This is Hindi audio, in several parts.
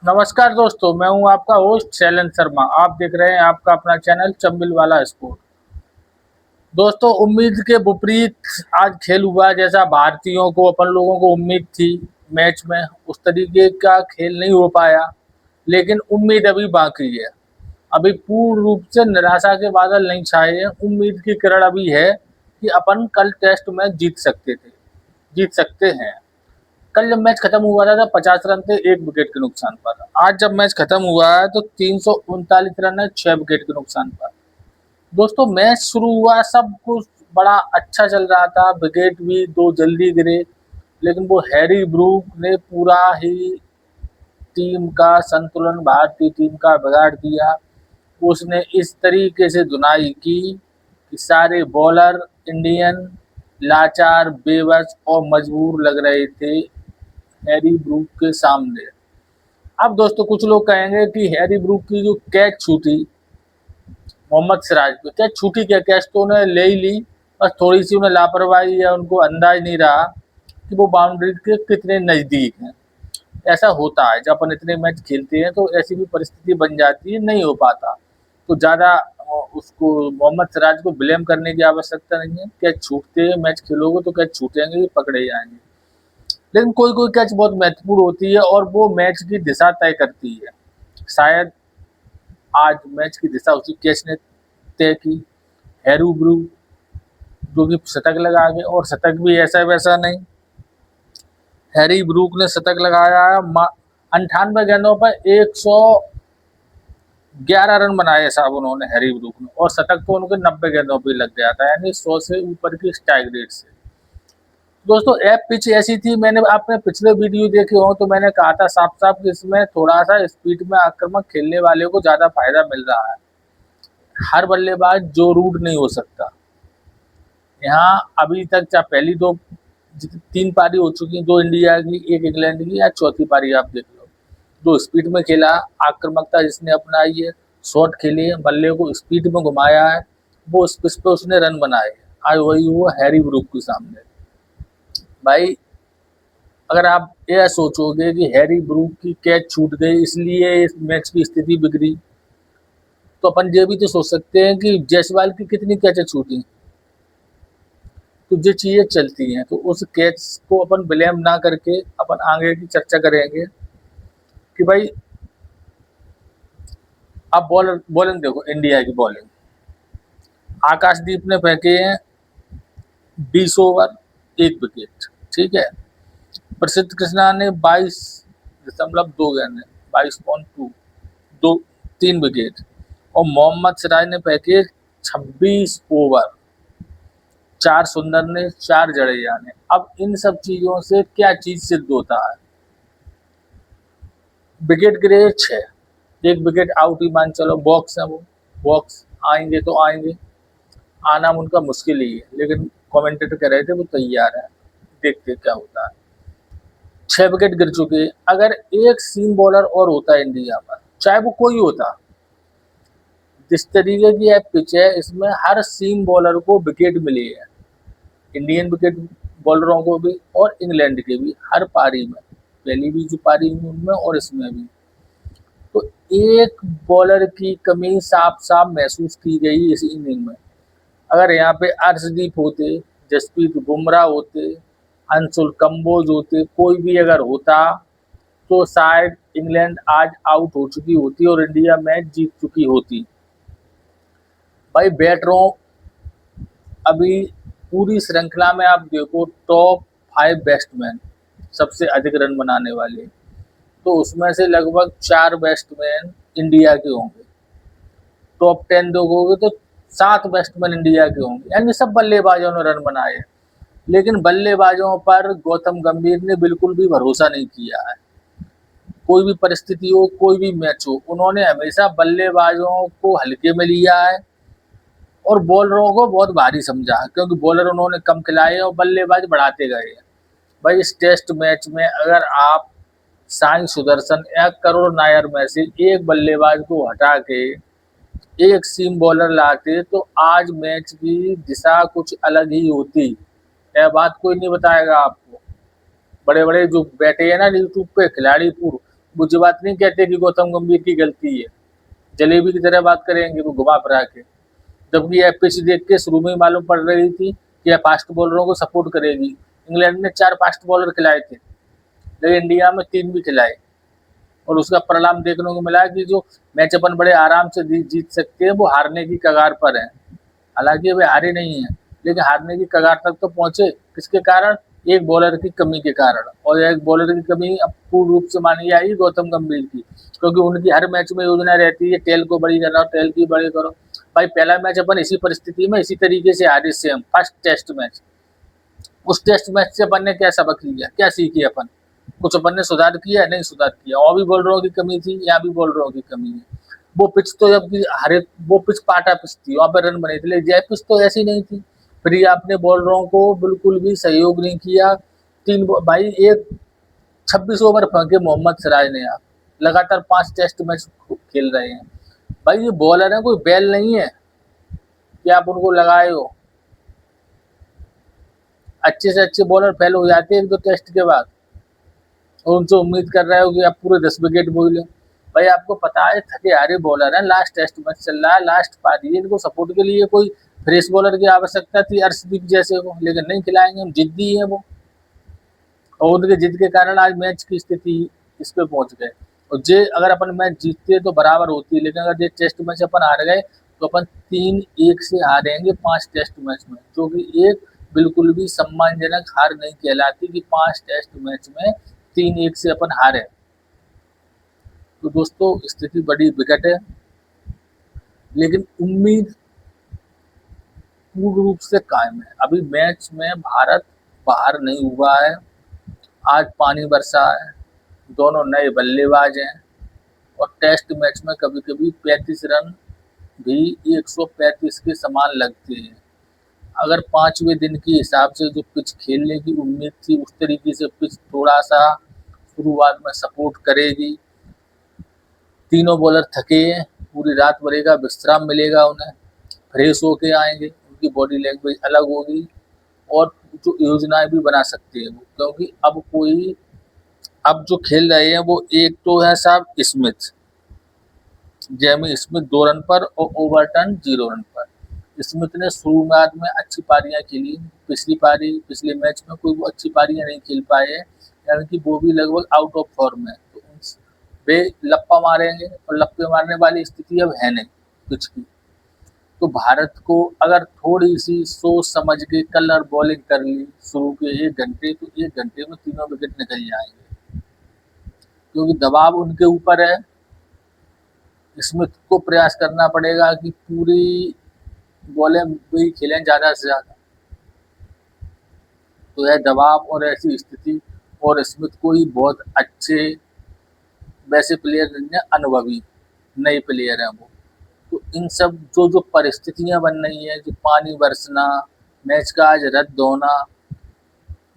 नमस्कार दोस्तों, मैं हूं आपका होस्ट शैलेंद्र शर्मा। आप देख रहे हैं आपका अपना चैनल चंबिल वाला स्पोर्ट। दोस्तों, उम्मीद के विपरीत आज खेल हुआ। जैसा भारतीयों को, अपन लोगों को उम्मीद थी मैच में, उस तरीके का खेल नहीं हो पाया। लेकिन उम्मीद अभी बाकी है। अभी पूर्ण रूप से निराशा के बादल नहीं छाए हैं। उम्मीद की किरण अभी है कि अपन कल टेस्ट मैच जीत सकते हैं। कल जब मैच खत्म हुआ था 50 रन थे 1 विकेट के नुकसान पर। आज जब मैच खत्म हुआ है तो 339 रन है 6 विकेट के नुकसान पर। दोस्तों, मैच शुरू हुआ, सब कुछ बड़ा अच्छा चल रहा था, विकेट भी 2 जल्दी गिरे। लेकिन वो हैरी ब्रूक ने पूरा ही टीम का संतुलन, भारतीय टीम का बिगाड़ दिया। उसने इस तरीके से धुनाई की कि सारे बॉलर इंडियन लाचार, बेबस और मजबूर लग रहे थे हैरी ब्रूक के सामने। अब दोस्तों, कुछ लोग कहेंगे कि हैरी ब्रूक की जो कैच छूटी मोहम्मद सिराज पे, कैच छूटी क्या, कैच तो उन्हें ले ही ली, बस थोड़ी सी उन्हें लापरवाही या उनको अंदाज नहीं रहा कि वो बाउंड्री के कितने नज़दीक हैं। ऐसा होता है, जब अपन इतने मैच खेलते हैं तो ऐसी भी परिस्थिति बन जाती है, नहीं हो पाता। तो ज़्यादा उसको मोहम्मद सिराज को ब्लेम करने की आवश्यकता नहीं है। कैच छूटते हैं, मैच खेलोगे तो कैच छूटेंगे, पकड़े जाएंगे। लेकिन कोई कोई कैच बहुत महत्वपूर्ण होती है और वो मैच की दिशा तय करती है। शायद आज मैच की दिशा उसी कैच ने तय की। हैरी ब्रूक जो कि शतक लगा गए, और शतक भी ऐसा वैसा नहीं। हैरी ब्रूक ने शतक लगाया है 98 गेंदों पर 111 रन बनाए साहब उन्होंने, हैरी ब्रूक ने। और शतक तो उनके 90 गेंदों पर लग गया था, यानी 100 से ऊपर की स्ट्राइक रेट से। दोस्तों, पिच ऐसी थी, मैंने आपने पिछले वीडियो देखे हो तो मैंने कहा था साफ साफ कि इसमें थोड़ा सा स्पीड में आक्रामक खेलने वाले को ज्यादा फायदा मिल रहा है। हर बल्लेबाज जो रूट नहीं हो सकता। यहाँ अभी तक चाहे पहली 3 पारी हो चुकी हैं, 2 इंडिया की, 1 इंग्लैंड की, या चौथी पारी आप देख लो। जो स्पीड में खेला, आक्रामकता जिसने अपनाई है, शॉट खेले हैं, बल्ले को स्पीड में घुमाया है, वो उस पिच पे उसने रन बनाए। आज वही हुआ हैरी ब्रूक के सामने। भाई, अगर आप यह सोचोगे कि हैरी ब्रूक की कैच छूट गई इसलिए इस मैच की स्थिति बिगड़ी, तो अपन ये भी तो सोच सकते हैं कि जायसवाल की कितनी कैचें छूटी। तो ये चीजें चलती हैं, तो उस कैच को अपन ब्लेम ना करके अपन आगे की चर्चा करेंगे कि भाई अब बॉलिंग देखो, इंडिया की बॉलिंग। आकाशदीप ने फेंके हैं 20 ओवर 1 विकेट, ठीक है। प्रसिद्ध कृष्णा ने 22.2 गेंद, 22.2, 3 विकेट। और मोहम्मद सिराज ने फेंके 26 ओवर, 4 सुंदर ने, 4 जडेजा ने। अब इन सब चीजों से क्या चीज सिद्ध होता है? विकेट गिरे 6, 1 विकेट आउट ही मान चलो, बॉक्स है वो, बॉक्स आएंगे तो आएंगे, आना उनका मुश्किल ही है। लेकिन कमेंटेटर कह रहे थे वो तैयार है, देखते क्या होता है। 6 विकेट गिर चुके हैं। अगर एक सीम बॉलर और होता है इंडिया पर, चाहे वो कोई होता, जिस तरीके की पिच है इसमें हर सीम बॉलर को विकेट मिली है, इंडियन विकेट बॉलरों को भी और इंग्लैंड के भी, हर पारी में, पहली भी जो पारी हुई उनमें और इसमें भी। तो एक बॉलर की कमी साफ साफ महसूस की गई इस इनिंग में। अगर यहाँ पे अर्शदीप होते, जसप्रीत बुमराह होते, अंशुल कंबोज होते, कोई भी अगर होता, तो शायद इंग्लैंड आज आउट हो चुकी होती और इंडिया मैच जीत चुकी होती। भाई, बैटरों, अभी पूरी श्रृंखला में आप देखो, टॉप 5 बैट्समैन सबसे अधिक रन बनाने वाले, तो उसमें से लगभग 4 बैट्समैन इंडिया के होंगे। टॉप 10 देखोगे तो 7 बैट्समैन इंडिया के होंगे, यानी सब बल्लेबाजों ने रन बनाए। लेकिन बल्लेबाजों पर गौतम गंभीर ने बिल्कुल भी भरोसा नहीं किया है। कोई भी परिस्थिति हो, कोई भी मैच हो, उन्होंने हमेशा बल्लेबाजों को हल्के में लिया है और बॉलरों को बहुत भारी समझा है, क्योंकि बॉलर उन्होंने कम खिलाए और बल्लेबाज बढ़ाते गए हैं। भाई, इस टेस्ट मैच में अगर आप साई सुदर्शन या करुण नायर में से एक बल्लेबाज को हटा के एक सीम बॉलर लाते तो आज मैच की दिशा कुछ अलग ही होती। यह बात कोई नहीं बताएगा आपको। बड़े बड़े जो बैठे हैं ना यूट्यूब पे खिलाड़ी पूर्व, वो जो बात नहीं कहते कि गौतम गंभीर की गलती है, जलेबी की तरह बात करेंगे वो घुमा फिरा के। जबकि यह पिच देख के शुरू में ही मालूम पड़ रही थी कि यह फास्ट बॉलरों को सपोर्ट करेगी। इंग्लैंड ने 4 फास्ट बॉलर खिलाए थे, लेकिन इंडिया में 3 भी खिलाए, और उसका परिणाम देखने को मिला कि जो मैच अपन बड़े आराम से जीत सकते हैं वो हारने की कगार पर है। हालांकि वे हारे नहीं हैं, लेकिन हारने की कगार तक तो पहुंचे किसके कारण? एक बॉलर की कमी के कारण। और एक बॉलर की कमी अब पूर्ण रूप से मानी जाएगी गौतम गंभीर की, क्योंकि उनकी हर मैच में योजना रहती है टेल को बड़ी करो, टेल की बड़ी करो। भाई पहला मैच अपन इसी परिस्थिति में इसी तरीके से हारे से हम फर्स्ट टेस्ट मैच। उस टेस्ट मैच से अपन ने क्या सबक लिया, क्या सीखे अपन? कुछ अपन ने सुधार किया? नहीं सुधार किया। और भी बॉलरों की कमी थी, यहाँ भी बॉलरों की कमी है। वो पिच तो जब हरे वो पिच पाटा पिच थी, वहां पर रन बने थे, लेकिन जय पिच तो ऐसी नहीं थी। फिर ये आपने बॉलरों को बिल्कुल भी सहयोग नहीं किया। भाई एक 26 ओवर फेंके मोहम्मद सिराज ने, आप लगातार 5 टेस्ट मैच खेल रहे हैं। भाई ये बॉलर है, कोई बैल नहीं है कि आप उनको लगाए हो। अच्छे से अच्छे बॉलर फेल हो जाते हैं 1-2 टेस्ट के बाद, और उनसे उम्मीद कर रहे हो कि आप पूरे 10 विकेट बोले। भाई आपको पता है थके हारे बॉलर हैं, लास्ट टेस्ट मैच चल रहा है, लास्ट पारी है, इनको सपोर्ट के लिए कोई फ्रेश बॉलर की आवश्यकता थी अर्शदीप जैसे को, लेकिन नहीं खिलाएंगे हम, जिद्दी है वो। और उनके जिद के कारण आज मैच की स्थिति इस पे पहुंच गए। और जे अगर अपन मैच जीतते तो बराबर होती, लेकिन अगर ये टेस्ट मैच अपन हार गए तो अपन 3-1 से हारेंगे 5 टेस्ट मैच में, जो कि एक बिल्कुल भी सम्मानजनक हार नहीं कहलाती कि 5 टेस्ट मैच में 3-1 से अपन हारे। तो दोस्तों स्थिति बड़ी विकट है, लेकिन उम्मीद पूर्ण रूप से कायम है। अभी मैच में भारत बाहर नहीं हुआ है। आज पानी बरसा है, दोनों नए बल्लेबाज हैं, और टेस्ट मैच में कभी कभी 35 रन भी 135 के समान लगते हैं। अगर 5वें दिन के हिसाब से जो पिच खेलने की उम्मीद थी उस तरीके से पिच थोड़ा सा शुरुआत में सपोर्ट करेगी। तीनों बॉलर थके हैं, पूरी रात भरेगा विश्राम मिलेगा उन्हें, फ्रेश होके आएंगे, उनकी बॉडी लैंग्वेज अलग होगी, और जो योजनाएं भी बना सकते हैं वो, क्योंकि अब जो खेल रहे हैं वो एक तो है साहब स्मिथ, जेमी स्मिथ 2 रन पर और ओवरटन 0 रन पर। स्मिथ ने शुरुआत में अच्छी पारियां खेली, पिछले मैच में कोई वो अच्छी पारियां नहीं खेल पाए हैं, यानी कि वो भी लगभग आउट ऑफ फॉर्म है। तो वे लप्पा मारेंगे, और लप्पे मारने वाली स्थिति अब है नहीं कुछ की। तो भारत को अगर थोड़ी सी सोच समझ के कलर बॉलिंग कर ली शुरू के 1 घंटे, तो 1 घंटे में तीनों विकेट निकल जाएंगे, क्योंकि दबाव उनके ऊपर है। स्मिथ को प्रयास करना पड़ेगा कि पूरी बॉलें वही खेलें ज़्यादा से ज़्यादा। तो यह दबाव और ऐसी स्थिति, और स्मिथ को ही बहुत अच्छे वैसे प्लेयर नहीं है, अनुभवी नए प्लेयर हैं वो। तो इन सब जो परिस्थितियां बन रही हैं, जो पानी बरसना, मैच का आज रद्द होना,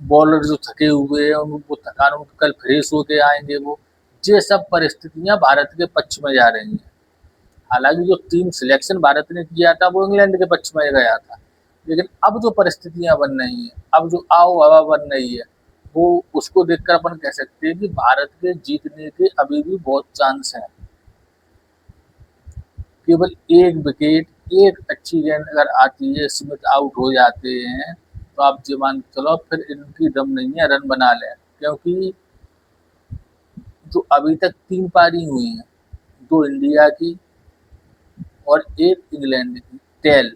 बॉलर जो थके हुए हैं उनको थकान, उनको कल फ्रेश होके आएंगे वो, ये सब परिस्थितियां भारत के पक्ष में जा रही हैं। हालांकि जो टीम सिलेक्शन भारत ने किया था वो इंग्लैंड के पक्ष में गया था, लेकिन अब जो परिस्थितियां बन रही हैं, अब जो आओ हवा बन रही है, वो उसको देखकर अपन कह सकते हैं कि भारत के जीतने के अभी भी बहुत चांस हैं। केवल 1 विकेट, एक अच्छी गेंद अगर आती है, स्मिथ आउट हो जाते हैं, तो आप ये मान चलो फिर इनकी दम नहीं है रन बना लें। क्योंकि जो अभी तक 3 पारी हुई हैं, 2 इंडिया की और 1 इंग्लैंड की, टेल,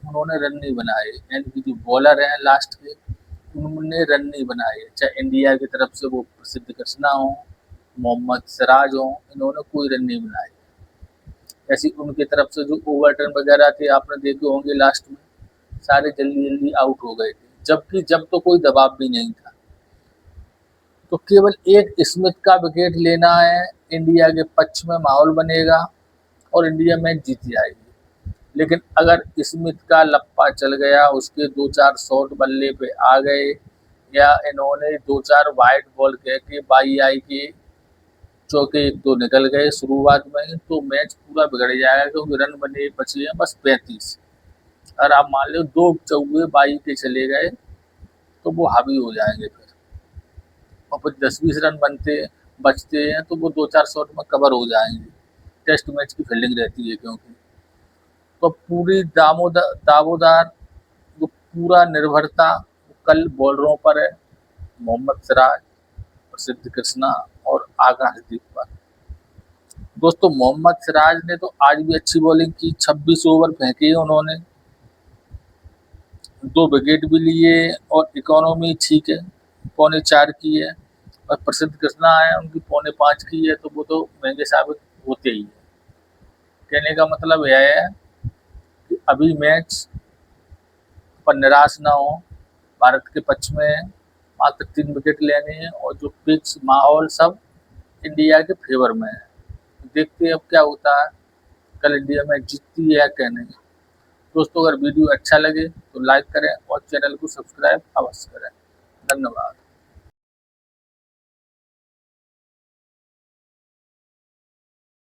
उन्होंने रन नहीं बनाए, यानी कि जो बॉलर हैं लास्ट के उन्होंने रन नहीं बनाए। चाहे इंडिया की तरफ से वो प्रसिद्ध कृष्णा हो, मोहम्मद सिराज हो, इन्होंने कोई रन नहीं बनाए। ऐसी उनकी तरफ से जो ओवरटर्न वगैरह थे आपने देखे होंगे लास्ट में, सारे जल्दी जल्दी आउट हो गए थे, जबकि जब तो कोई दबाव भी नहीं था। तो केवल 1 स्मिथ का विकेट लेना है, इंडिया के पक्ष में माहौल बनेगा और इंडिया मैच जीत जाएगी। लेकिन अगर स्मिथ का लप्पा चल गया, उसके 2-4 शॉट बल्ले पे आ गए, या इन्होंने 2-4 वाइड बॉल कह के बाई आई के चौके 1-2 निकल गए शुरुआत में, तो मैच पूरा बिगड़ जाएगा, क्योंकि रन बने बचे हैं बस 35। अगर आप मान लो 2 चौके बाई के चले गए तो वो हावी हो जाएंगे फिर, और फिर 10-20 रन बनते हैं, बचते हैं तो वो 2-4 शॉट में कवर हो जाएंगे। टेस्ट मैच की फील्डिंग रहती है क्योंकि तो पूरी दावोदार जो पूरा निर्भरता कल बॉलरों पर है, मोहम्मद सिराज, प्रसिद्ध कृष्णा और आकाशदीप पर। दोस्तों मोहम्मद सिराज ने तो आज भी अच्छी बॉलिंग की, 26 ओवर फेंके उन्होंने, 2 विकेट भी लिए और इकोनॉमी ठीक है, 4.25 की है। और प्रसिद्ध कृष्णा है, उनकी 4.25 की है, तो वो तो महंगे साबित होते ही है। कहने का मतलब यह है कि अभी मैच पर निराश ना हो, भारत के पक्ष में मात्र 3 विकेट लेने हैं और जो पिच माहौल सब इंडिया के फेवर में है। देखते हैं अब क्या होता है, कल इंडिया मैच जीतती है या क्या नहीं। दोस्तों अगर वीडियो अच्छा लगे तो लाइक करें और चैनल को सब्सक्राइब अवश्य करें। धन्यवाद।